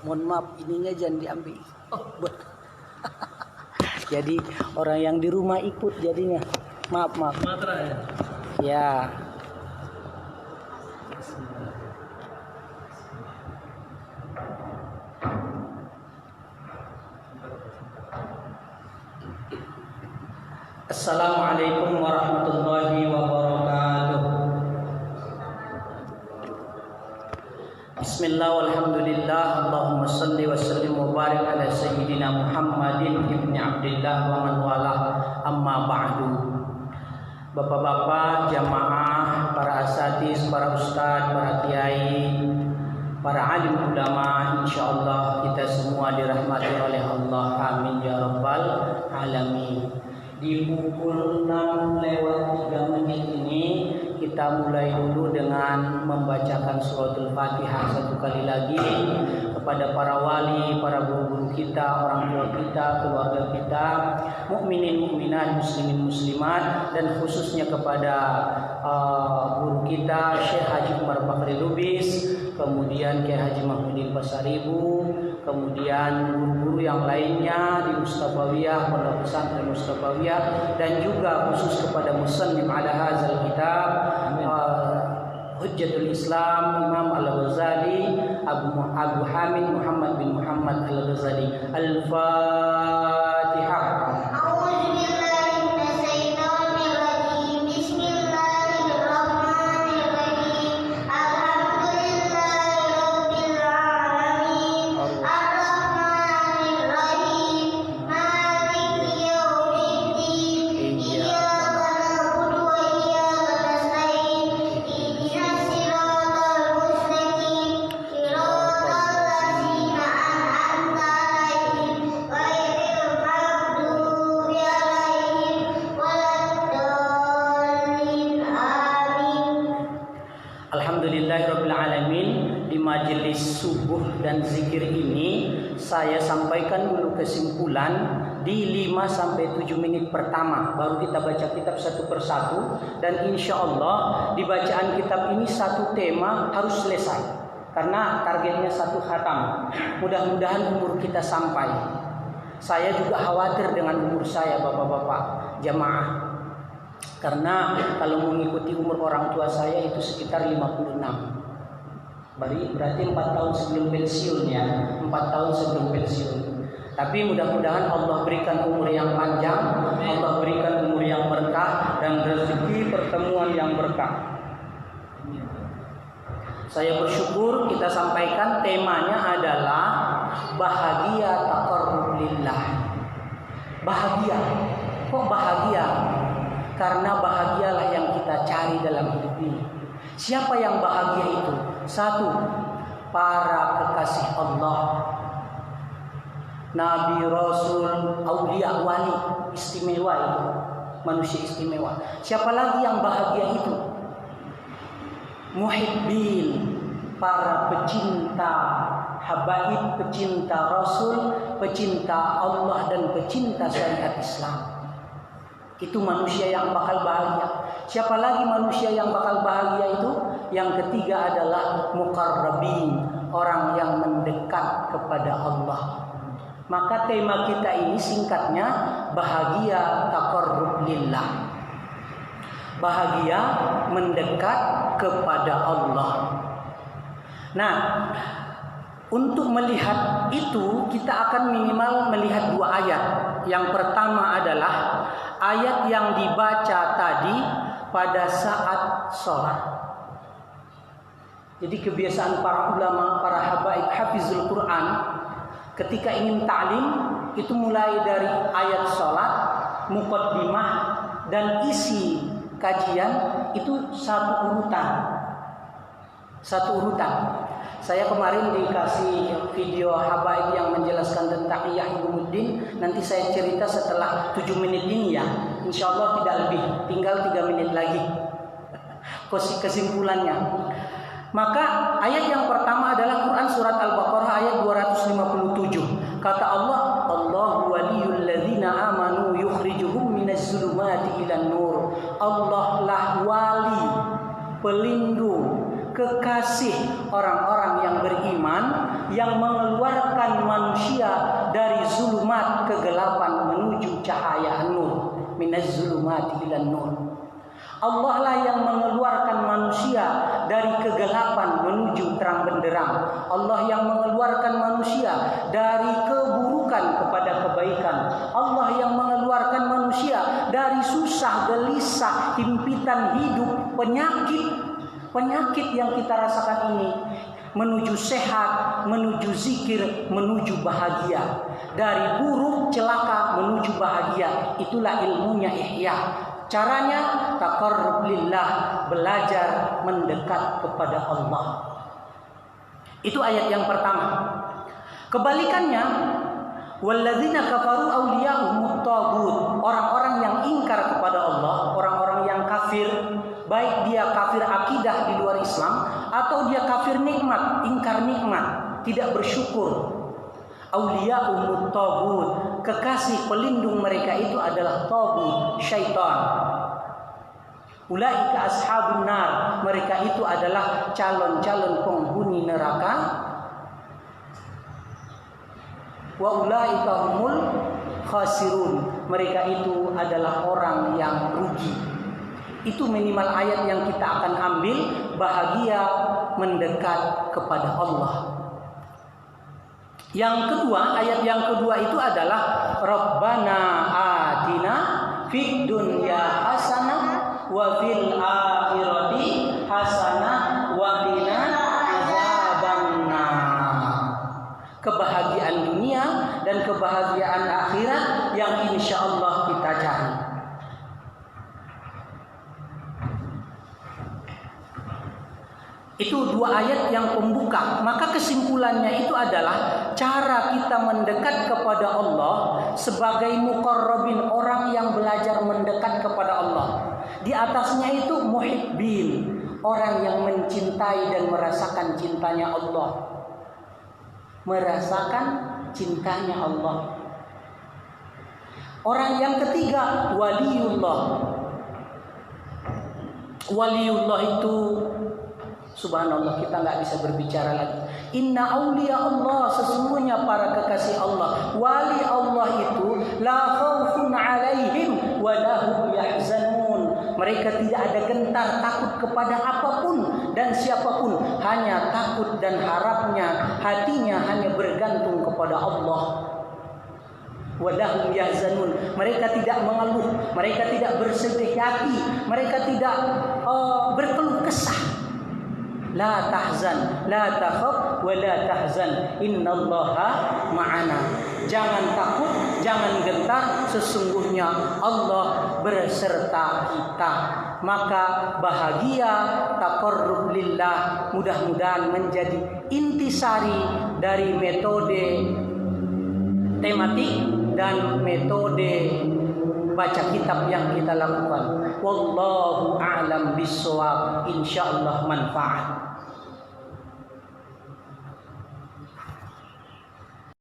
Mohon maaf, ininya jangan diambil. Jadi orang yang di rumah ikut jadinya. Maaf. Matra ya. Ya. Assalamualaikum warahmatullahi wabarakatuh. Bismillah walhamdulillah. Allahumma salli wa sallim wa barik ala sayyidina Muhammadin ibni Abdillah wa man walah, amma ba'du. Bapak-bapak, jamaah, para asatiz, para ustadz, para kiai, para alim ulama, insyaallah kita semua dirahmati oleh Allah. Amin ya rabbal alamin. Di pukul 6:03 ini kita mulai dulu dengan membacakan suratul Fatihah satu kali lagi kepada para wali, para guru-guru kita, orang tua kita, keluarga kita, mukminin mukminat, muslimin muslimat, dan khususnya kepada guru kita Syekh Haji Umar Bakri Lubis, kemudian Kiai Haji Mahmudin Pasaribu, kemudian guru-guru yang lainnya di Mustafawiyah, Pondok Pesantren Mustafawiyah, dan juga khusus kepada musannif ala hadzal kitab Hujjatul Islam Imam Al-Ghazali Abu Hamid Muhammad bin Muhammad Al-Ghazali. Al-Fatihah. Subuh dan zikir ini saya sampaikan dulu kesimpulan di 5-7 menit pertama, baru kita baca kitab satu persatu, dan insya Allah di bacaan kitab ini satu tema harus selesai karena targetnya satu khatam. Mudah-mudahan umur kita sampai. Saya juga khawatir dengan umur saya, bapak-bapak jamaah, karena kalau mengikuti umur orang tua saya itu sekitar 56. Berarti 4 tahun sebelum pensiun ya, 4 tahun sebelum pensiun. Tapi mudah-mudahan Allah berikan umur yang panjang, Allah berikan umur yang berkah, dan rezeki pertemuan yang berkah. Saya bersyukur kita sampaikan temanya adalah bahagia taqarrub lillah. Bahagia. Kok bahagia? Karena bahagialah yang kita cari dalam hidup ini. Siapa yang bahagia itu? Satu, para kekasih Allah, Nabi, Rasul, Aulia, Wali, istimewa itu, manusia istimewa. Siapa lagi yang bahagia itu? Muhibbin, para pecinta habaib, pecinta Rasul, pecinta Allah, dan pecinta syariat Islam. Itu manusia yang bakal bahagia. Siapa lagi manusia yang bakal bahagia itu? Yang ketiga adalah muqarrabin, orang yang mendekat kepada Allah. Maka tema kita ini singkatnya bahagia taqarrub lillah. Bahagia mendekat kepada Allah. Nah, untuk melihat itu kita akan minimal melihat 2 ayat. Yang pertama adalah ayat yang dibaca tadi pada saat sholat. Jadi kebiasaan para ulama, para habaib hafizul Quran, ketika ingin ta'lim itu mulai dari ayat sholat, muqaddimah, dan isi kajian itu satu urutan. Saya kemarin dikasih video habaib yang menjelaskan tentang Ihya Ulumuddin. Nanti saya cerita setelah 7 menit ini ya. Insya Allah tidak lebih, tinggal 3 menit lagi kesimpulannya. Maka ayat yang pertama adalah Quran surat Al-Baqarah ayat 257. Kata Allah, Allahu waliyul ladzina amanu yukhrijuhum minaz zulumati ilan nur. Allah lah wali, pelindung, kekasih orang-orang yang beriman yang mengeluarkan manusia dari zulumat kegelapan menuju cahaya nur, minaz zulumati ilan nur. Allah lah yang mengeluarkan manusia dari kegelapan menuju terang benderang. Allah yang mengeluarkan manusia dari keburukan kepada kebaikan. Allah yang mengeluarkan manusia dari susah, gelisah, himpitan hidup, penyakit yang kita rasakan ini, menuju sehat, menuju zikir, menuju bahagia. Dari buruk celaka menuju bahagia. Itulah ilmunya ihya. Caranya taqarrub lillah, belajar mendekat kepada Allah. Itu ayat yang pertama. Kebalikannya, walladzina kafaru awliya'uhumut taghut, orang-orang yang ingkar kepada Allah, orang-orang yang kafir, baik dia kafir akidah di luar Islam atau dia kafir nikmat, ingkar nikmat, tidak bersyukur. Awliya'uhumut taghut, kekasih pelindung mereka itu adalah taghut, syaitan. Ulaika ashabun nar, mereka itu adalah calon-calon penghuni neraka. Wa ulaika humul khasirun, mereka itu adalah orang yang rugi. Itu minimal ayat yang kita akan ambil, bahagia mendekat kepada Allah. Yang kedua, ayat yang kedua itu adalah Rabbana atina fid dunya hasanah wa fil akhirati hasanah wa qina adzabannar. Kebahagiaan dunia dan kebahagiaan akhirat yang insyaallah kita cari. Itu dua ayat yang pembuka. Maka kesimpulannya itu adalah cara kita mendekat kepada Allah sebagai muqarrabin, orang yang belajar mendekat kepada Allah. Di atasnya itu muhibbin, orang yang mencintai dan merasakan cintanya Allah. Merasakan cintanya Allah. Orang yang ketiga waliullah. Waliullah itu subhanallah, kita nggak bisa berbicara lagi. Inna auliya Allah, sesungguhnya para kekasih Allah, wali Allah itu la khaufun alaihim wa lahum yahzanun. Mereka tidak ada gentar takut kepada apapun dan siapapun, hanya takut dan harapnya, hatinya hanya bergantung kepada Allah. Walahum yahzanun, mereka tidak mengeluh, mereka tidak bersedih hati, mereka tidak berkeluh kesah. La tahzan, la takhaf, wa la tahzan, innallaha ma'ana. Jangan takut, jangan gentar, sesungguhnya Allah berserta kita. Maka bahagia, taqarrub lillah, mudah-mudahan menjadi intisari dari metode tematik dan metode baca kitab yang kita lakukan. Wallahu a'lam bishawab, insyaallah manfaat.